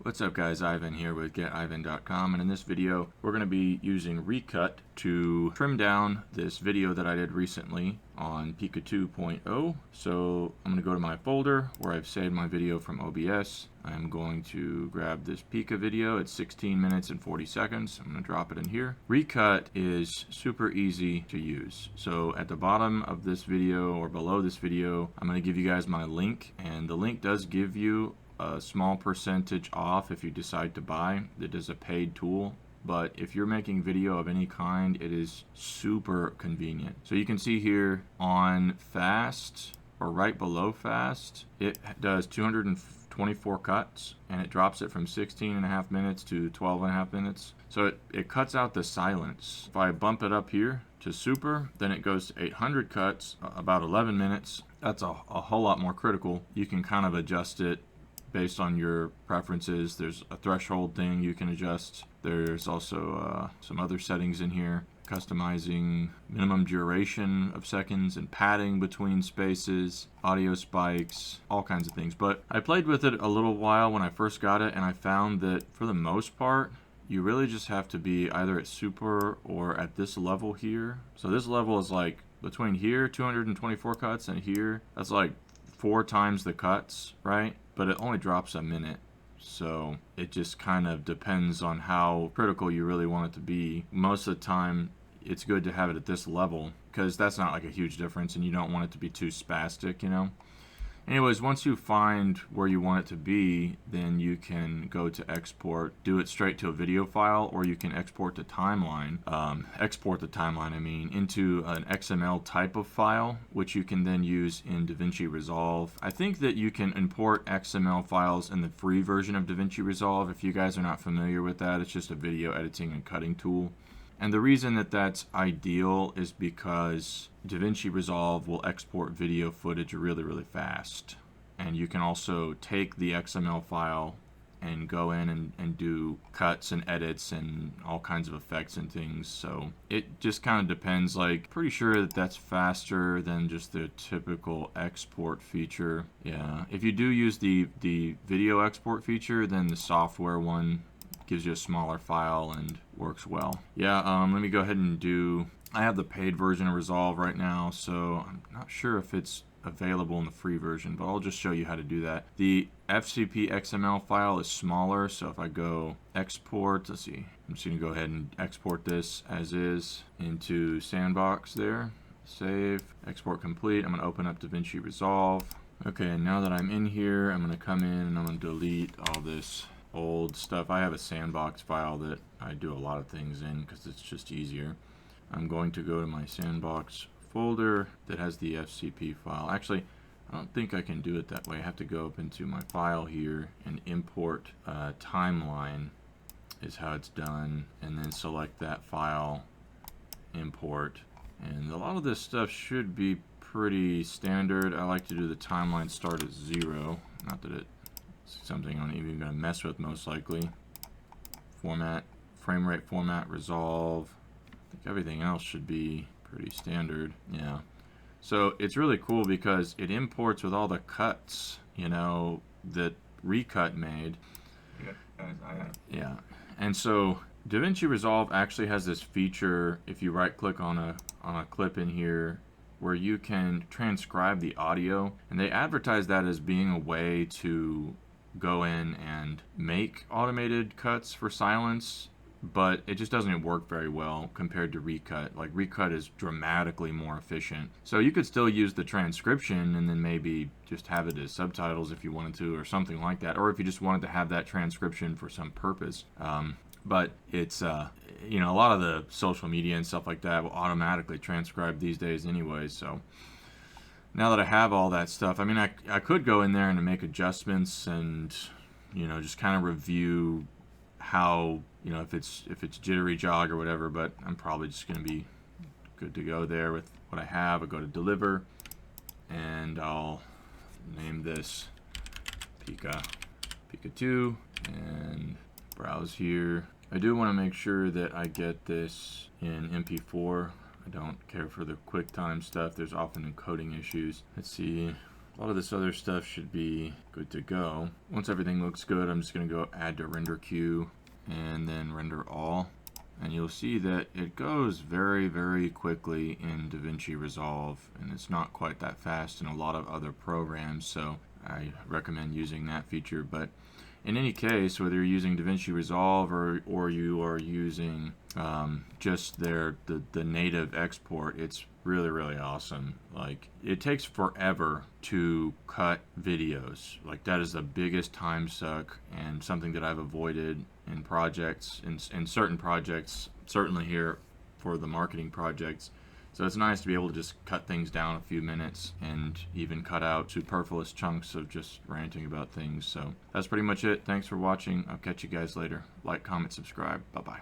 What's up guys, Ivan here with getivan.com, and in this video we're going to be using Recut to trim down this video that I did recently on Pika 2.0. So I'm going to go to my folder where I've saved my video from OBS. I'm going to grab this Pika video. It's 16 minutes and 40 seconds. I'm going to drop it in here. Recut is super easy to use. So at the bottom of this video or below this video, I'm going to give you guys my link, and the link does give you a small percentage off if you decide to buy. It is a paid tool, but if you're making video of any kind, it is super convenient. So you can see here on fast, or right below fast, it does 224 cuts, and it drops it from 16.5 minutes to 12.5 minutes. So it cuts out the silence. If I bump it up here to super, then it goes to 800 cuts, about 11 minutes. That's a whole lot more critical. You can kind of adjust it based on your preferences. There's a threshold thing you can adjust. There's also some other settings in here, customizing minimum duration of seconds and padding between spaces, audio spikes, all kinds of things. But I played with it a little while when I first got it, and I found that for the most part, you really just have to be either at super or at this level here. So this level is like between here, 224 cuts, and here, that's like 4 times the cuts, right? But it only drops a minute. So it just kind of depends on how critical you really want it to be. Most of the time, it's good to have it at this level because that's not like a huge difference, and you don't want it to be too spastic, you know? Anyways, once you find where you want it to be, then you can go to export, do it straight to a video file, or you can export the timeline, into an XML type of file, which you can then use in Davinci Resolve. I think that you can import XML files in the free version of Davinci Resolve. If you guys are not familiar with that, it's just a video editing and cutting tool. And the reason that that's ideal is because Davinci Resolve will export video footage really, really fast. And you can also take the XML file and go in and do cuts and edits and all kinds of effects and things. So it just kind of depends. Like, pretty sure that that's faster than just the typical export feature. Yeah, if you do use the video export feature, then the software one gives you a smaller file and works well. Yeah, let me go ahead and I have the paid version of Resolve right now, so I'm not sure if it's available in the free version, but I'll just show you how to do that. The FCP XML file is smaller, so if I go export, let's see, I'm just gonna go ahead and export this as is into Sandbox there. Save, export complete. I'm gonna open up Davinci Resolve. Okay, and now that I'm in here, I'm gonna come in and I'm gonna delete all this old stuff. I have a Sandbox file that I do a lot of things in because it's just easier. I'm going to go to my Sandbox folder that has the FCP file. Actually, I don't think I can do it that way. I have to go up into my file here and import timeline is how it's done, and then select that file, import. And a lot of this stuff should be pretty standard. I like to do the timeline start at 0. Not that it's something I'm even going to mess with, most likely. Format, frame rate format, resolve. I think everything else should be pretty standard. Yeah. So it's really cool because it imports with all the cuts, you know, that Recut made. Yeah. And so Davinci Resolve actually has this feature, if you right click on a clip in here, where you can transcribe the audio, and they advertise that as being a way to go in and make automated cuts for silence, but it just doesn't work very well compared to Recut. Like, Recut is dramatically more efficient. So you could still use the transcription and then maybe just have it as subtitles if you wanted to, or something like that, or if you just wanted to have that transcription for some purpose. But it's, you know, a lot of the social media and stuff like that will automatically transcribe these days anyway, so now that I have all that stuff, I mean, I could go in there and make adjustments and, you know, just kind of review how, you know, if it's jittery jog or whatever, but I'm probably just going to be good to go there with what I have. I go to deliver, and I'll name this Pika 2, and browse here. I do want to make sure that I get this in MP4. I don't care for the QuickTime stuff. There's often encoding issues. Let's see. A lot of this other stuff should be good to go. Once everything looks good, I'm just going to go add to render queue and then render all. And you'll see that it goes very, very quickly in Davinci Resolve, and it's not quite that fast in a lot of other programs, so I recommend using that feature. But in any case, whether you're using Davinci Resolve or you are using just the native export, it's really, really awesome. Like, it takes forever to cut videos. Like, that is the biggest time suck, and something that I've avoided in projects, in certain projects, certainly here for the marketing projects. So it's nice to be able to just cut things down a few minutes and even cut out superfluous chunks of just ranting about things. So that's pretty much it. Thanks for watching. I'll catch you guys later. Like, comment, subscribe. Bye-bye.